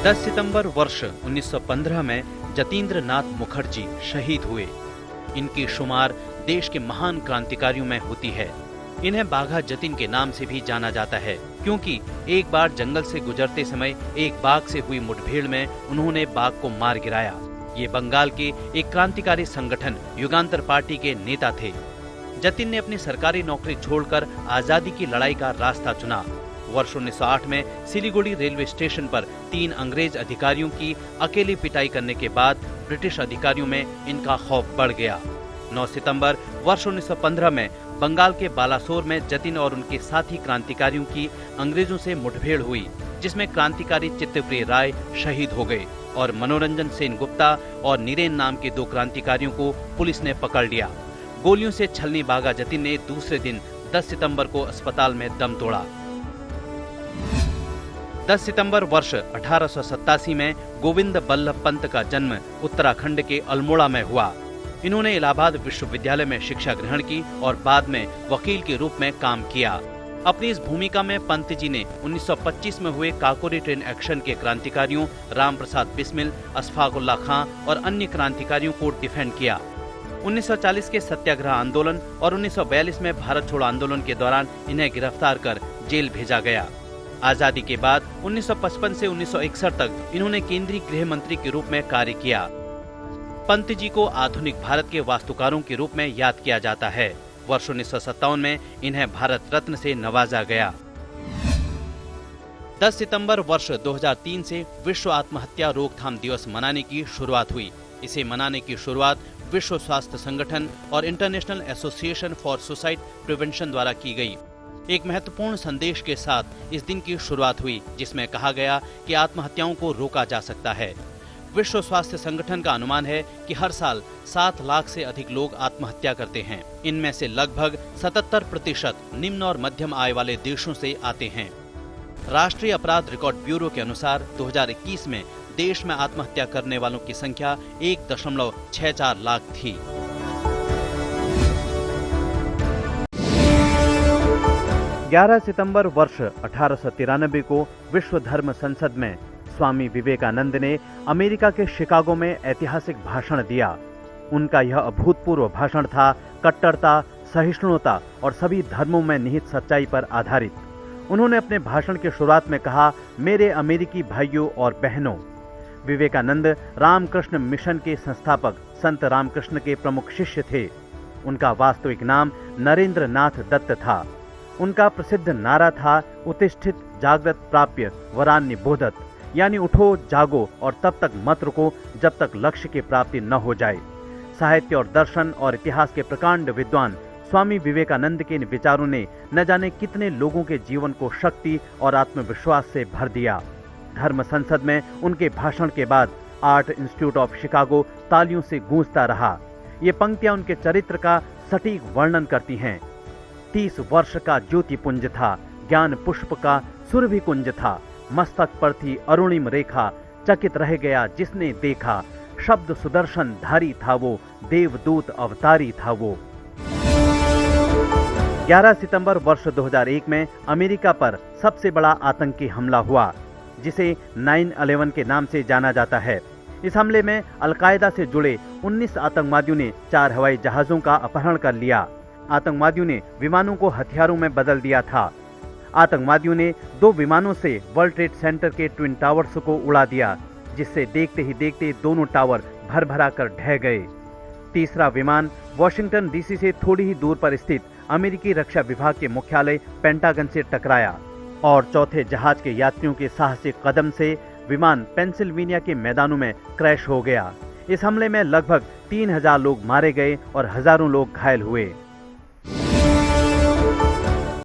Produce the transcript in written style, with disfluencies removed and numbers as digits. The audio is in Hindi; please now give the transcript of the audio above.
10 सितंबर वर्ष 1915 में जतीन्द्र नाथ मुखर्जी शहीद हुए। इनकी शुमार देश के महान क्रांतिकारियों में होती है। इन्हें बाघा जतिन के नाम से भी जाना जाता है, क्योंकि एक बार जंगल से गुजरते समय एक बाघ से हुई मुठभेड़ में उन्होंने बाघ को मार गिराया। ये बंगाल के एक क्रांतिकारी संगठन युगांतर पार्टी के नेता थे। जतिन ने अपनी सरकारी नौकरी छोड़कर आजादी की लड़ाई का रास्ता चुना। वर्ष 1908 में सिलीगुड़ी रेलवे स्टेशन पर 3 अंग्रेज अधिकारियों की अकेली पिटाई करने के बाद ब्रिटिश अधिकारियों में इनका खौफ बढ़ गया। 9 सितंबर वर्ष 1915 में बंगाल के बालासोर में जतिन और उनके साथी क्रांतिकारियों की अंग्रेजों से मुठभेड़ हुई, जिसमें क्रांतिकारी चित्तप्रिय राय शहीद हो गए और मनोरंजन सेन गुप्ता और नीरेन नाम के 2 क्रांतिकारियों को पुलिस ने पकड़ लिया। गोलियों से छलनी बाघा जतिन ने दूसरे दिन 10 सितंबर को अस्पताल में दम तोड़ा। 10 सितंबर वर्ष 1887 में गोविंद बल्लभ पंत का जन्म उत्तराखंड के अल्मोड़ा में हुआ। इन्होंने इलाहाबाद विश्वविद्यालय में शिक्षा ग्रहण की और बाद में वकील के रूप में काम किया। अपनी इस भूमिका में पंत जी ने 1925 में हुए काकोरी ट्रेन एक्शन के क्रांतिकारियों राम प्रसाद बिस्मिल, अशफाक उल्लाह खां और अन्य क्रांतिकारियों को डिफेंड किया। 1940 के सत्याग्रह आंदोलन और 1942 में भारत छोड़ो आंदोलन के दौरान इन्हें गिरफ्तार कर जेल भेजा गया। आजादी के बाद 1955 से 1961 तक इन्होंने केंद्रीय गृह मंत्री के रूप में कार्य किया। पंत जी को आधुनिक भारत के वास्तुकारों के रूप में याद किया जाता है। वर्ष 1957 में इन्हें भारत रत्न से नवाजा गया। 10 सितंबर वर्ष 2003 से विश्व आत्महत्या रोकथाम दिवस मनाने की शुरुआत हुई। इसे मनाने की शुरुआत विश्व स्वास्थ्य संगठन और international association for suicide prevention द्वारा की गई। एक महत्वपूर्ण संदेश के साथ इस दिन की शुरुआत हुई, जिसमें कहा गया कि आत्महत्याओं को रोका जा सकता है। विश्व स्वास्थ्य संगठन का अनुमान है कि हर साल 7 लाख से अधिक लोग आत्महत्या करते हैं। इनमें से लगभग 77% निम्न और मध्यम आय वाले देशों से आते हैं। राष्ट्रीय अपराध रिकॉर्ड ब्यूरो के अनुसार 2021 में देश में आत्महत्या करने वालों की संख्या 1.64 लाख थी। 11 सितंबर वर्ष 1893 को विश्व धर्म संसद में स्वामी विवेकानंद ने अमेरिका के शिकागो में ऐतिहासिक भाषण दिया। उनका यह अभूतपूर्व भाषण था कट्टरता, सहिष्णुता और सभी धर्मों में निहित सच्चाई पर आधारित। उन्होंने अपने भाषण की शुरुआत में कहा, मेरे अमेरिकी भाइयों और बहनों। विवेकानंद रामकृष्ण मिशन के संस्थापक संत रामकृष्ण के प्रमुख शिष्य थे। उनका वास्तविक नाम नरेंद्र नाथ दत्त था। उनका प्रसिद्ध नारा था, उत्तिष्ठित जागृत प्राप्य वरान्य बोधत, यानी उठो, जागो और तब तक मत रुको जब तक लक्ष्य की प्राप्ति न हो जाए। साहित्य और दर्शन और इतिहास के प्रकांड विद्वान स्वामी विवेकानंद के इन विचारों ने न जाने कितने लोगों के जीवन को शक्ति और आत्मविश्वास से भर दिया। धर्म संसद में उनके भाषण के बाद आर्ट इंस्टीट्यूट ऑफ शिकागो तालियों से गूंजता रहा। ये पंक्तियां उनके चरित्र का सटीक वर्णन करती हैं। 30 वर्ष का ज्योतिपुंज था, ज्ञान पुष्प का सुरभि कुंज था, मस्तक पर थी अरुणिम रेखा, चकित रह गया जिसने देखा, शब्द सुदर्शन धारी था वो, देवदूत अवतारी था वो। 11 सितंबर वर्ष 2001 में अमेरिका पर सबसे बड़ा आतंकी हमला हुआ, जिसे 9/11 के नाम से जाना जाता है। इस हमले में अलकायदा से जुड़े 19 आतंकवादियों ने 4 हवाई जहाजों का अपहरण कर लिया। आतंकवादियों ने विमानों को हथियारों में बदल दिया था। आतंकवादियों ने 2 विमानों से वर्ल्ड ट्रेड सेंटर के ट्विन टावर्स को उड़ा दिया, जिससे देखते ही देखते दोनों टावर भर-भरा कर ढह गए। तीसरा विमान वॉशिंगटन डीसी से थोड़ी ही दूर पर स्थित अमेरिकी रक्षा विभाग के मुख्यालय पेंटागन से टकराया और चौथे जहाज के यात्रियों के साहसिक कदम से विमान पेंसिल्वेनिया के मैदानों में क्रैश हो गया। इस हमले में लगभग 3000 लोग मारे गए और हजारों लोग घायल हुए।